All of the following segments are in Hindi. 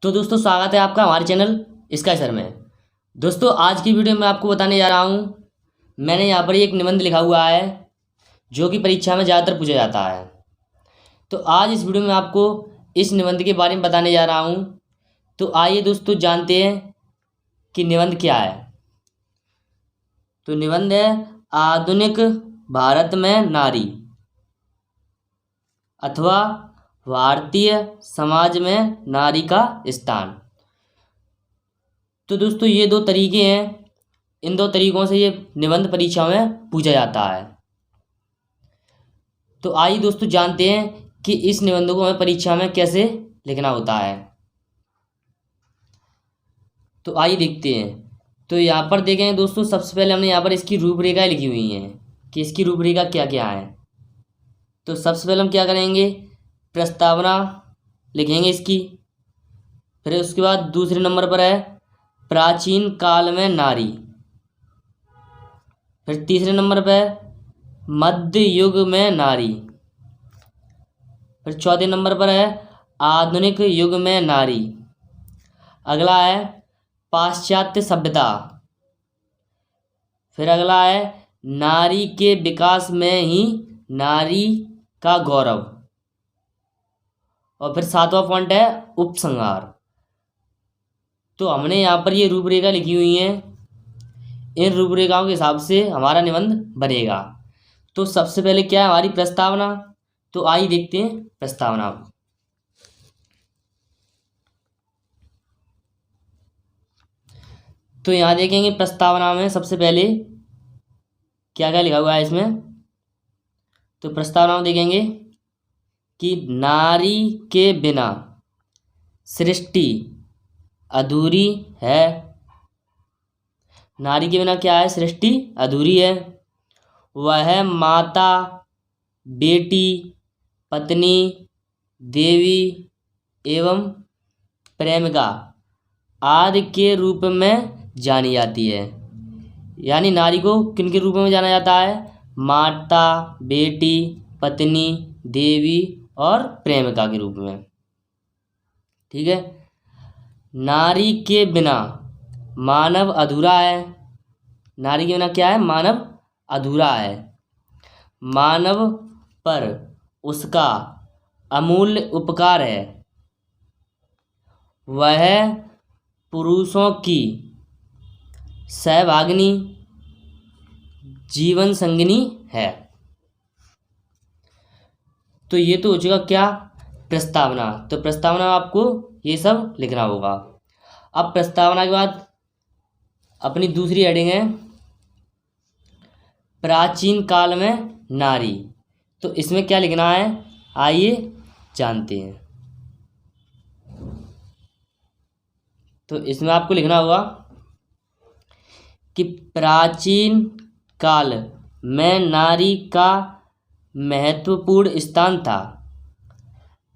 तो दोस्तों स्वागत है आपका हमारे चैनल स्काई सर में। दोस्तों आज की वीडियो में आपको बताने जा रहा हूँ, मैंने यहाँ पर एक निबंध लिखा हुआ है जो कि परीक्षा में ज़्यादातर पूछा जाता है। तो आज इस वीडियो में आपको इस निबंध के बारे में बताने जा रहा हूँ। तो आइए दोस्तों जानते हैं कि निबंध क्या है। तो निबंध है आधुनिक भारत में नारी अथवा भारतीय समाज में नारी का स्थान। तो दोस्तों ये दो तरीके हैं, इन दो तरीकों से ये निबंध परीक्षा में पूछा जाता है। तो आइए दोस्तों जानते हैं कि इस निबंध को हमें परीक्षा में कैसे लिखना होता है। तो आइए देखते हैं। तो यहाँ पर देखें दोस्तों, सबसे पहले हमने यहाँ पर इसकी रूपरेखा लिखी हुई हैं कि इसकी रूपरेखा क्या क्या है। तो सबसे पहले हम क्या करेंगे, प्रस्तावना लिखेंगे इसकी। फिर उसके बाद दूसरे नंबर पर है प्राचीन काल में नारी। फिर तीसरे नंबर पर मध्य युग में नारी। फिर चौथे नंबर पर है आधुनिक युग में नारी। अगला है पाश्चात्य सभ्यता। फिर अगला है नारी के विकास में ही नारी का गौरव। और फिर सातवां पॉइंट है उपसंहार। तो हमने यहाँ पर ये रूपरेखा लिखी हुई है, इन रूपरेखाओं के हिसाब से हमारा निबंध बनेगा। तो सबसे पहले क्या है हमारी प्रस्तावना। तो आइए देखते हैं प्रस्तावना। तो यहाँ देखेंगे प्रस्तावना में सबसे पहले क्या क्या लिखा हुआ है इसमें। तो प्रस्तावना में देखेंगे कि नारी के बिना सृष्टि अधूरी है। नारी के बिना क्या है, सृष्टि अधूरी है। वह माता, बेटी, पत्नी, देवी एवं प्रेमिका आदि के रूप में जानी जाती है। यानी नारी को किन के रूप में जाना जाता है, माता, बेटी, पत्नी, देवी और प्रेमिका के रूप में। ठीक है। नारी के बिना मानव अधूरा है। नारी के बिना क्या है, मानव अधूरा है। मानव पर उसका अमूल्य उपकार है। वह पुरुषों की सहभागिनी, जीवन संगिनी है। तो ये तो हो चुका क्या, प्रस्तावना। तो प्रस्तावना में आपको ये सब लिखना होगा। अब प्रस्तावना के बाद अपनी दूसरी हेडिंग है प्राचीन काल में नारी। तो इसमें क्या लिखना है आइए जानते हैं। तो इसमें आपको लिखना होगा कि प्राचीन काल में नारी का महत्वपूर्ण स्थान था।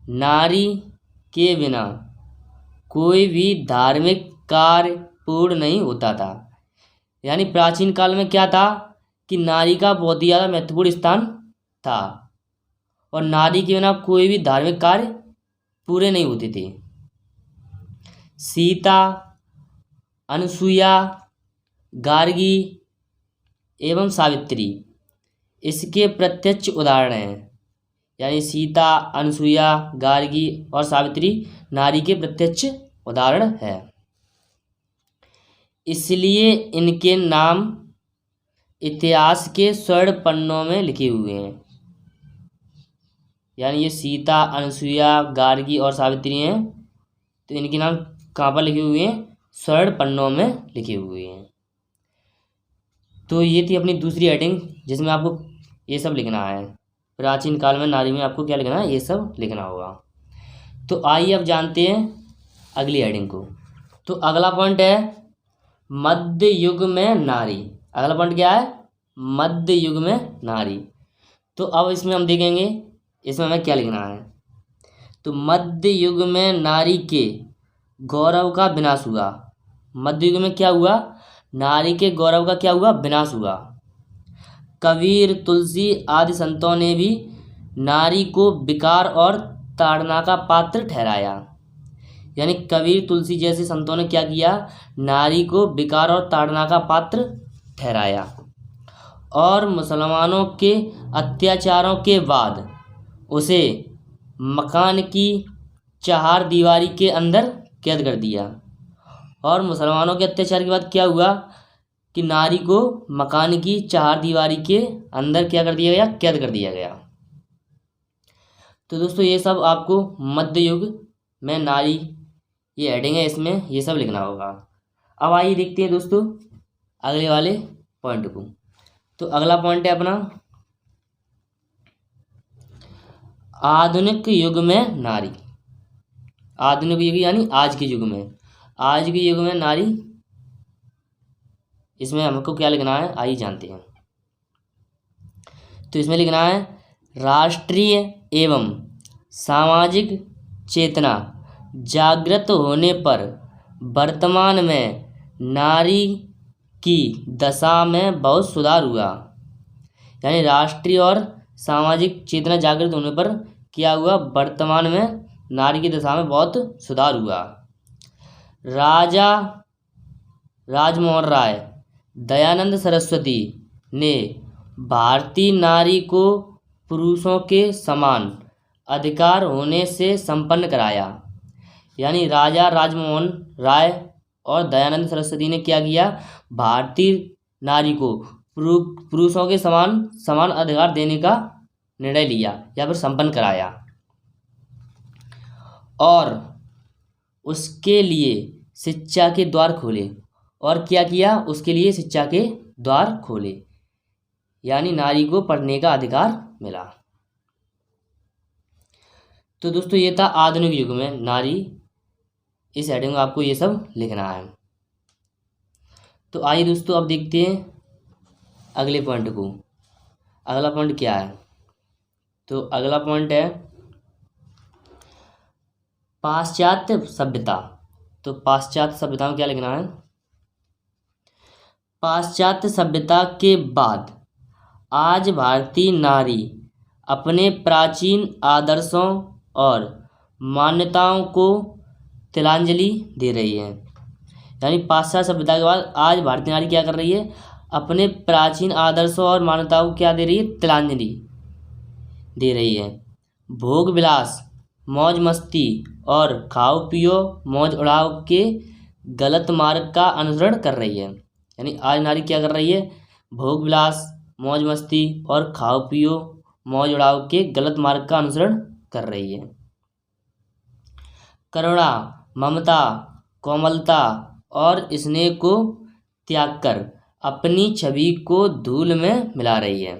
नारी के बिना कोई भी धार्मिक कार्य पूर्ण नहीं होता था। यानी प्राचीन काल में क्या था कि नारी का बहुत ही ज़्यादा महत्वपूर्ण स्थान था और नारी के बिना कोई भी धार्मिक कार्य पूरे नहीं होते थे। सीता, अनसुईया, गार्गी एवं सावित्री इसके प्रत्यक्ष उदाहरण हैं। यानी सीता, अनसुईया, गार्गी और सावित्री नारी के प्रत्यक्ष उदाहरण है। इसलिए इनके नाम इतिहास के स्वर्ण पन्नों में लिखे हुए हैं। यानी ये सीता, अनसुईया, गार्गी और सावित्री हैं, तो इनके नाम कहाँ पर लिखे हुए हैं, स्वर्ण पन्नों में लिखे हुए हैं। तो ये थी अपनी दूसरी हेडिंग जिसमें आपको ये सब लिखना है। प्राचीन काल में नारी में आपको क्या लिखना है, ये सब लिखना होगा। तो आइए अब जानते हैं अगली हेडिंग को। तो अगला पॉइंट है मध्य युग में नारी। अगला पॉइंट क्या है, मध्य युग में नारी। तो अब इसमें हम देखेंगे इसमें हमें क्या लिखना है। तो मध्य युग में नारी के गौरव का विनाश हुआ। मध्य युग में क्या हुआ, नारी के गौरव का क्या हुआ, विनाश हुआ। कबीर, तुलसी आदि संतों ने भी नारी को विकार और ताड़ना का पात्र ठहराया। यानी कबीर तुलसी जैसे संतों ने क्या किया, नारी को विकार और ताड़ना का पात्र ठहराया और मुसलमानों के अत्याचारों के बाद उसे मकान की चार दीवारी के अंदर कैद कर दिया। और मुसलमानों के अत्याचार के बाद क्या हुआ कि नारी को मकान की चार दीवारी के अंदर क्या कर दिया गया, कैद कर दिया गया। तो दोस्तों ये सब आपको मध्य युग में नारी, ये हेडिंग है, इसमें ये सब लिखना होगा। अब आइए देखते हैं दोस्तों अगले वाले पॉइंट को। तो अगला पॉइंट है अपना आधुनिक युग में नारी। आधुनिक युग यानी आज के युग में, आज के युग में नारी, इसमें हमको क्या लिखना है आइए जानते हैं। तो इसमें लिखना है राष्ट्रीय एवं सामाजिक चेतना जागृत होने पर वर्तमान में नारी की दशा में बहुत सुधार हुआ। यानी राष्ट्रीय और सामाजिक चेतना जागृत होने पर क्या हुआ, वर्तमान में नारी की दशा में बहुत सुधार हुआ। राजा राजमोहन राय, दयानंद सरस्वती ने भारतीय नारी को पुरुषों के समान अधिकार होने से संपन्न कराया। यानी राजा राजमोहन राय और दयानंद सरस्वती ने क्या किया, भारतीय नारी को पुरुषों के समान अधिकार देने का निर्णय लिया या फिर संपन्न कराया। और उसके लिए शिक्षा के द्वार खोले। और क्या किया, उसके लिए शिक्षा के द्वार खोले, यानी नारी को पढ़ने का अधिकार मिला। तो दोस्तों ये था आधुनिक युग में नारी। इस हेडिंग में आपको ये सब लिखना है। तो आइए दोस्तों अब देखते हैं अगले पॉइंट को। अगला पॉइंट क्या है, तो अगला पॉइंट है पाश्चात्य सभ्यता। तो पाश्चात्य सभ्यता में क्या लिखना है, पाश्चात्य सभ्यता के बाद आज भारतीय नारी अपने प्राचीन आदर्शों और मान्यताओं को तिलांजलि दे रही है। यानी पाश्चात्य सभ्यता के बाद आज भारतीय नारी क्या कर रही है, अपने प्राचीन आदर्शों और मान्यताओं को क्या दे रही है, तिलांजलि दे रही है। भोग विलास, मौज मस्ती और खाओ पियो मौज उड़ाओ के गलत मार्ग का अनुसरण कर रही है। यानी आज नारी क्या कर रही है, भोग विलास, मौज मस्ती और खाओ पियो मौज उड़ाओ के गलत मार्ग का अनुसरण कर रही है। करुणा, ममता, कोमलता और स्नेह को त्याग कर अपनी छवि को धूल में मिला रही है।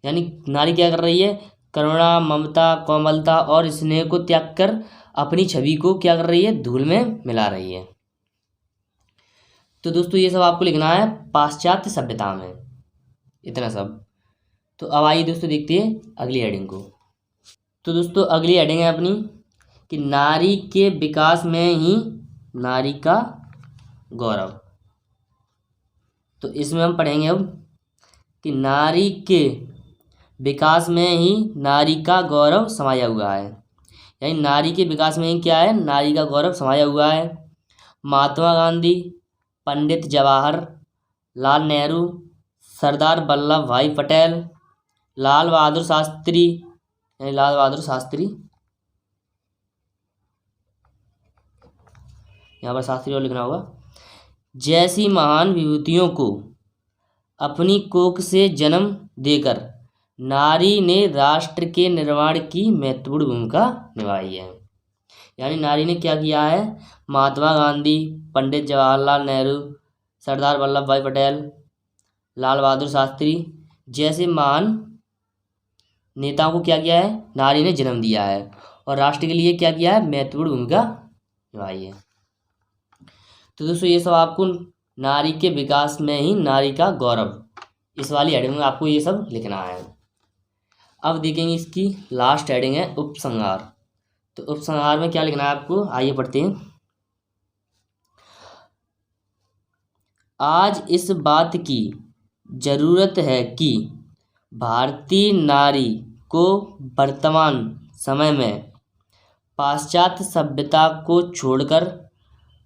यानी नारी क्या कर रही है, करुणा, ममता, कोमलता और स्नेह को त्याग कर अपनी छवि को क्या कर रही है, धूल में मिला रही है। तो दोस्तों ये सब आपको लिखना है पाश्चात्य सभ्यता में, इतना सब। तो अब आइए दोस्तों देखते हैं अगली हेडिंग को। तो दोस्तों अगली हेडिंग है अपनी कि नारी के विकास में ही नारी का गौरव। तो इसमें हम पढ़ेंगे अब कि नारी के विकास में ही नारी का गौरव समाया हुआ है। यानी नारी के विकास में ही क्या है, नारी का गौरव समाया हुआ है। महात्मा गांधी, पंडित जवाहर लाल नेहरू, सरदार वल्लभ भाई पटेल, लाल बहादुर शास्त्री, यानी लाल बहादुर शास्त्री, यहाँ पर शास्त्री और लिखना होगा, जैसी महान विभूतियों को अपनी कोख से जन्म देकर नारी ने राष्ट्र के निर्माण की महत्वपूर्ण भूमिका निभाई है। यानी नारी ने क्या किया है, महात्मा गांधी, पंडित जवाहरलाल नेहरू, सरदार वल्लभ भाई पटेल, लाल बहादुर शास्त्री जैसे महान नेताओं को क्या किया है, नारी ने जन्म दिया है और राष्ट्र के लिए क्या किया है, महत्वपूर्ण भूमिका निभाई है। तो दोस्तों ये सब आपको नारी के विकास में ही नारी का गौरव, इस वाली हेडिंग में आपको ये सब लिखना है। अब देखेंगे इसकी लास्ट हेडिंग है उपसंहार। तो उपसंहार में क्या लिखना है आपको, आइए पढ़ते हैं। आज इस बात की जरूरत है कि भारतीय नारी को वर्तमान समय में पाश्चात्य सभ्यता को छोड़कर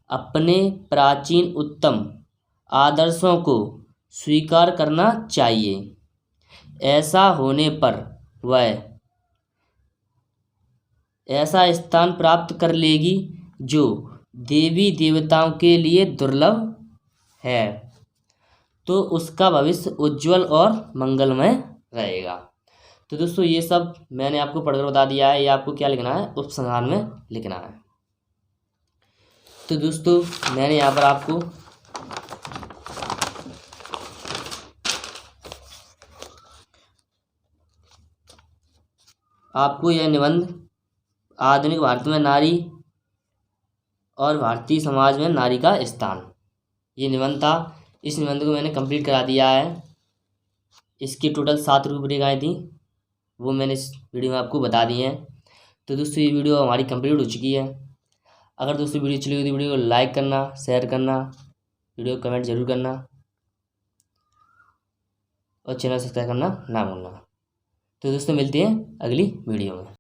अपने प्राचीन उत्तम आदर्शों को स्वीकार करना चाहिए। ऐसा होने पर वह ऐसा स्थान प्राप्त कर लेगी जो देवी देवताओं के लिए दुर्लभ है, तो उसका भविष्य उज्जवल और मंगलमय रहेगा। तो दोस्तों ये सब मैंने आपको पढ़कर बता दिया है। ये आपको क्या लिखना है, उपसंहार में लिखना है। तो दोस्तों मैंने यहाँ पर आपको यह निबंध आधुनिक भारत में नारी और भारतीय समाज में नारी का स्थान, ये निबंध था। इस निबंध को मैंने कंप्लीट करा दिया है। इसकी टोटल 7 रूपरेखाएँ थी, वो मैंने इस वीडियो में आपको बता दी हैं। तो दोस्तों ये वीडियो हमारी कंप्लीट हो चुकी है। अगर दोस्तों वीडियो अच्छी लगी तो वीडियो को लाइक करना, शेयर करना, वीडियो को कमेंट जरूर करना और चैनल सब्सक्राइब करना ना भूलना। तो दोस्तों मिलते हैं अगली वीडियो में।